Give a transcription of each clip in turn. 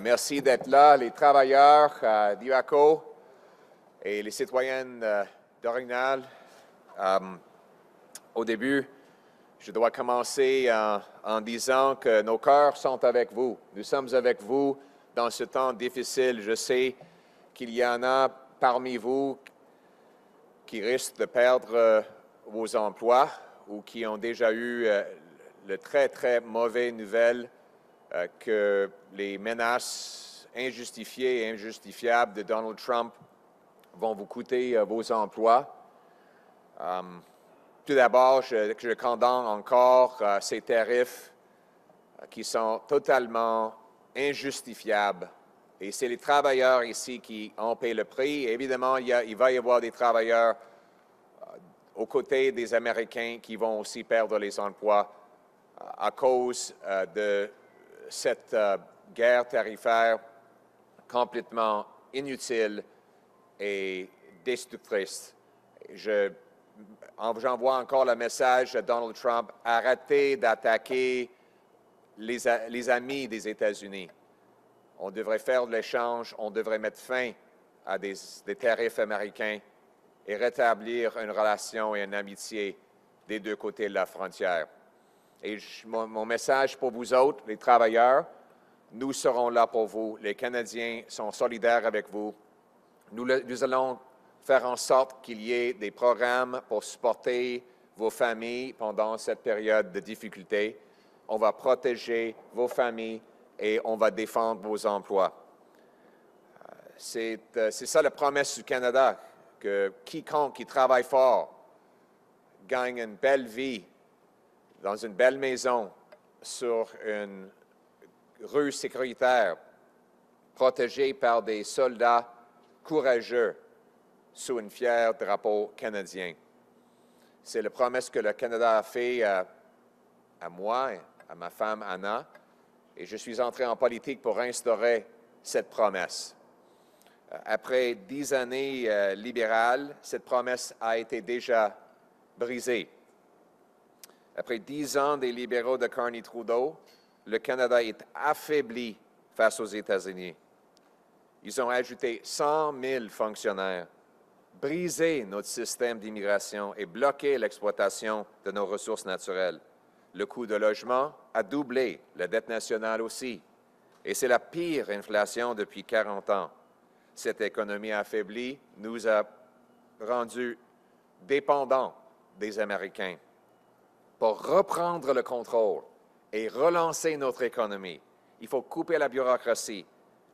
Merci d'être là, les travailleurs d'IRACO et les citoyennes d'Orignal. Au début, je dois commencer en disant que nos cœurs sont avec vous. Nous sommes avec vous dans ce temps difficile. Je sais qu'il y en a parmi vous qui risquent de perdre vos emplois ou qui ont déjà eu le très mauvais nouvelle que les menaces injustifiées et injustifiables de Donald Trump vont vous coûter vos emplois. Tout d'abord, je condamne encore ces tarifs qui sont totalement injustifiables. Et c'est les travailleurs ici qui ont payé le prix. Évidemment, il va y avoir des travailleurs aux côtés des Américains qui vont aussi perdre les emplois à cause de cette guerre tarifaire complètement inutile et destructrice. J'envoie encore le message à Donald Trump, arrêtez d'attaquer les amis des États-Unis. On devrait faire de l'échange, on devrait mettre fin à des tarifs américains et rétablir une relation et une amitié des deux côtés de la frontière. Et mon message pour vous autres, les travailleurs, nous serons là pour vous. Les Canadiens sont solidaires avec vous. Nous allons faire en sorte qu'il y ait des programmes pour supporter vos familles pendant cette période de difficulté. On va protéger vos familles et on va défendre vos emplois. C'est ça la promesse du Canada, que quiconque qui travaille fort gagne une belle vie dans une belle maison, sur une rue sécuritaire, protégée par des soldats courageux sous un fier drapeau canadien. C'est la promesse que le Canada a faite à moi, à ma femme Anna, et je suis entré en politique pour instaurer cette promesse. Après 10 années libérales, cette promesse a été déjà brisée. Après 10 ans des libéraux de Carney-Trudeau, le Canada est affaibli face aux États-Unis. Ils ont ajouté 100 000 fonctionnaires, brisé notre système d'immigration et bloqué l'exploitation de nos ressources naturelles. Le coût de logement a doublé, la dette nationale aussi. Et c'est la pire inflation depuis 40 ans. Cette économie affaiblie nous a rendus dépendants des Américains. Pour reprendre le contrôle et relancer notre économie, il faut couper la bureaucratie,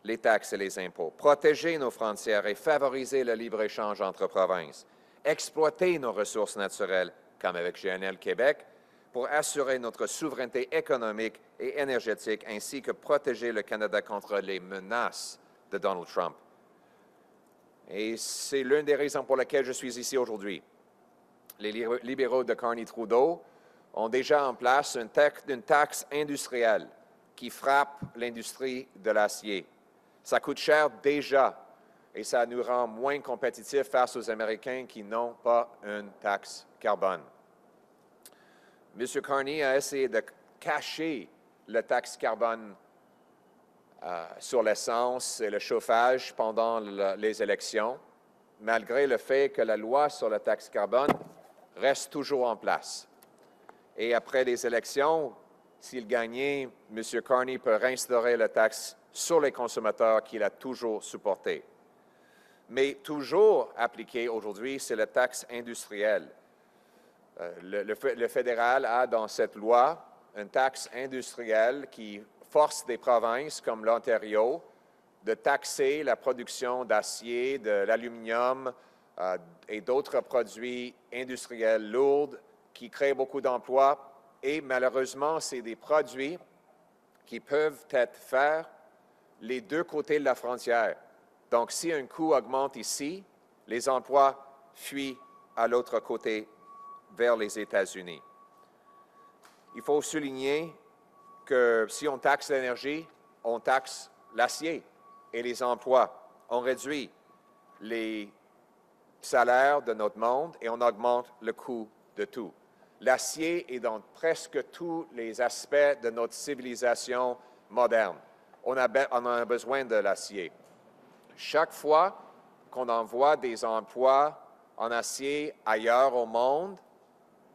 les taxes et les impôts, protéger nos frontières et favoriser le libre-échange entre provinces, exploiter nos ressources naturelles, comme avec GNL Québec, pour assurer notre souveraineté économique et énergétique, ainsi que protéger le Canada contre les menaces de Donald Trump. Et c'est l'une des raisons pour lesquelles je suis ici aujourd'hui. Les libéraux de Carney-Trudeau ont déjà en place une taxe industrielle qui frappe l'industrie de l'acier. Ça coûte cher déjà et ça nous rend moins compétitifs face aux Américains qui n'ont pas une taxe carbone. M. Carney a essayé de cacher la taxe carbone sur l'essence et le chauffage pendant les élections, malgré le fait que la loi sur la taxe carbone reste toujours en place. Et après les élections, s'il gagnait, M. Carney peut réinstaurer la taxe sur les consommateurs qu'il a toujours supportée. Mais toujours appliquée aujourd'hui, c'est la taxe industrielle. Le fédéral a dans cette loi une taxe industrielle qui force des provinces comme l'Ontario de taxer la production d'acier, de l'aluminium et d'autres produits industriels lourds qui créent beaucoup d'emplois. Et malheureusement, c'est des produits qui peuvent être faits les deux côtés de la frontière. Donc, si un coût augmente ici, les emplois fuient à l'autre côté vers les États-Unis. Il faut souligner que si on taxe l'énergie, on taxe l'acier et les emplois. On réduit les salaires de notre monde et on augmente le coût de tout. L'acier est dans presque tous les aspects de notre civilisation moderne. on a besoin de l'acier. Chaque fois qu'on envoie des emplois en acier ailleurs au monde,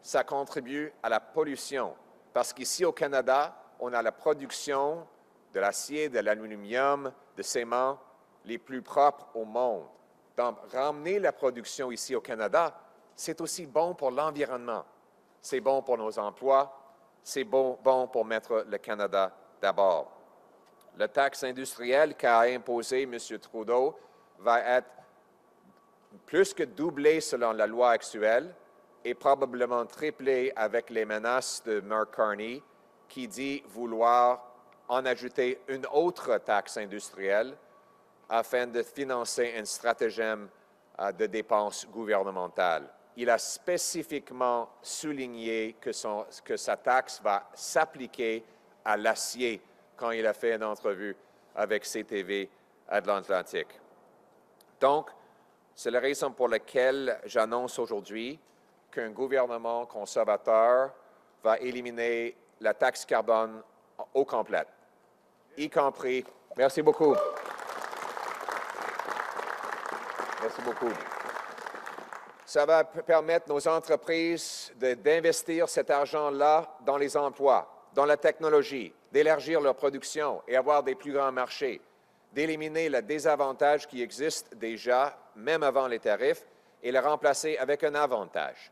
ça contribue à la pollution. Parce qu'ici au Canada, on a la production de l'acier, de l'aluminium, de ciment les plus propres au monde. Donc, ramener la production ici au Canada, c'est aussi bon pour l'environnement. C'est bon pour nos emplois. C'est bon pour mettre le Canada d'abord. La taxe industrielle qu'a imposée M. Trudeau va être plus que doublée selon la loi actuelle et probablement triplée avec les menaces de Mark Carney qui dit vouloir en ajouter une autre taxe industrielle afin de financer un stratagème de dépenses gouvernementales. Il a spécifiquement souligné que sa taxe va s'appliquer à l'acier quand il a fait une entrevue avec CTV Atlantique. Donc, c'est la raison pour laquelle j'annonce aujourd'hui qu'un gouvernement conservateur va éliminer la taxe carbone au complet, y compris. Merci beaucoup. Merci beaucoup. Ça va permettre nos entreprises d'investir cet argent-là dans les emplois, dans la technologie, d'élargir leur production et avoir des plus grands marchés, d'éliminer le désavantage qui existe déjà, même avant les tarifs, et le remplacer avec un avantage.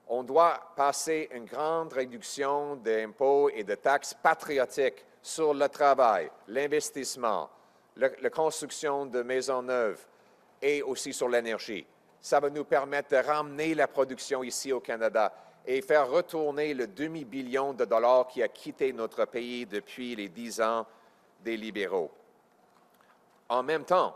On doit passer une grande réduction d'impôts et de taxes patriotiques sur le travail, l'investissement, la construction de maisons neuves et aussi sur l'énergie. Ça va nous permettre de ramener la production ici au Canada et faire retourner le demi-billion de dollars qui a quitté notre pays depuis les 10 ans des libéraux. En même temps,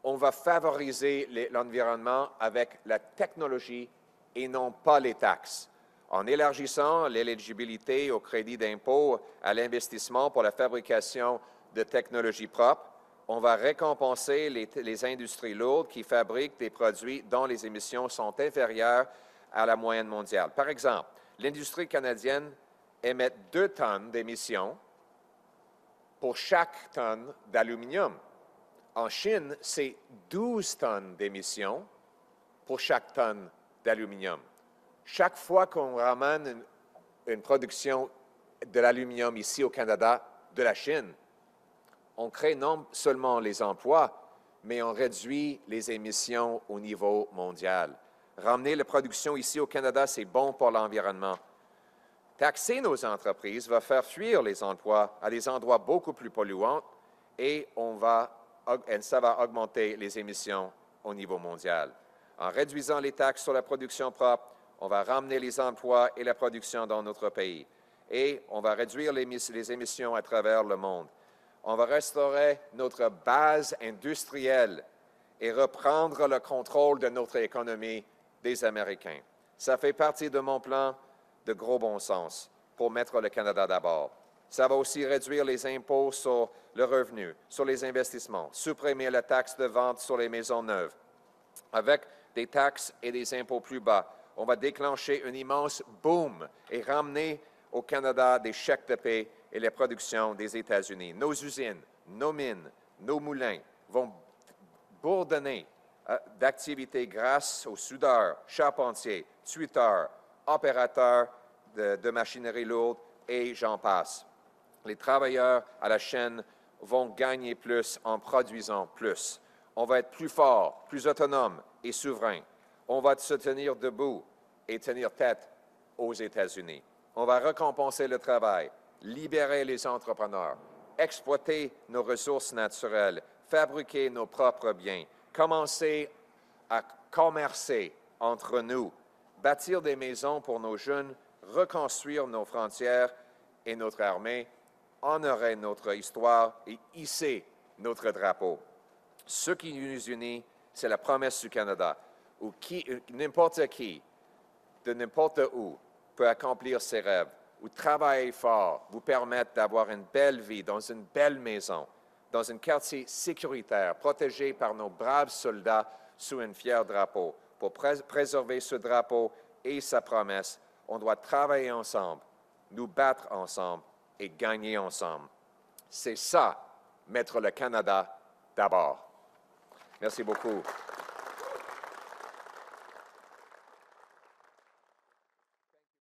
on va favoriser l'environnement avec la technologie et non pas les taxes. En élargissant l'éligibilité au crédit d'impôt à l'investissement pour la fabrication de technologies propres, on va récompenser les industries lourdes qui fabriquent des produits dont les émissions sont inférieures à la moyenne mondiale. Par exemple, l'industrie canadienne émet 2 tonnes d'émissions pour chaque tonne d'aluminium. En Chine, c'est 12 tonnes d'émissions pour chaque tonne d'aluminium. Chaque fois qu'on ramène une production de l'aluminium ici au Canada de la Chine, on crée non seulement les emplois, mais on réduit les émissions au niveau mondial. Ramener la production ici au Canada, c'est bon pour l'environnement. Taxer nos entreprises va faire fuir les emplois à des endroits beaucoup plus polluants et ça va augmenter les émissions au niveau mondial. En réduisant les taxes sur la production propre, on va ramener les emplois et la production dans notre pays. Et on va réduire les émissions à travers le monde. On va restaurer notre base industrielle et reprendre le contrôle de notre économie des Américains. Ça fait partie de mon plan de gros bon sens pour mettre le Canada d'abord. Ça va aussi réduire les impôts sur le revenu, sur les investissements, supprimer la taxe de vente sur les maisons neuves. Avec des taxes et des impôts plus bas, on va déclencher un immense boom et ramener au Canada des chèques de paie et la production des États-Unis. Nos usines, nos mines, nos moulins vont bourdonner d'activités grâce aux soudeurs, charpentiers, tuiteurs, opérateurs de machinerie lourde et j'en passe. Les travailleurs à la chaîne vont gagner plus en produisant plus. On va être plus fort, plus autonome et souverain. On va se tenir debout et tenir tête aux États-Unis. On va récompenser le travail, libérer les entrepreneurs, exploiter nos ressources naturelles, fabriquer nos propres biens, commencer à commercer entre nous, bâtir des maisons pour nos jeunes, reconstruire nos frontières et notre armée, honorer notre histoire et hisser notre drapeau. Ce qui nous unit, c'est la promesse du Canada, où n'importe qui, de n'importe où, peut accomplir ses rêves, ou travailler fort, vous permettre d'avoir une belle vie dans une belle maison, dans un quartier sécuritaire, protégé par nos braves soldats sous un fier drapeau. Pour préserver ce drapeau et sa promesse, on doit travailler ensemble, nous battre ensemble et gagner ensemble. C'est ça mettre le Canada d'abord. Merci beaucoup.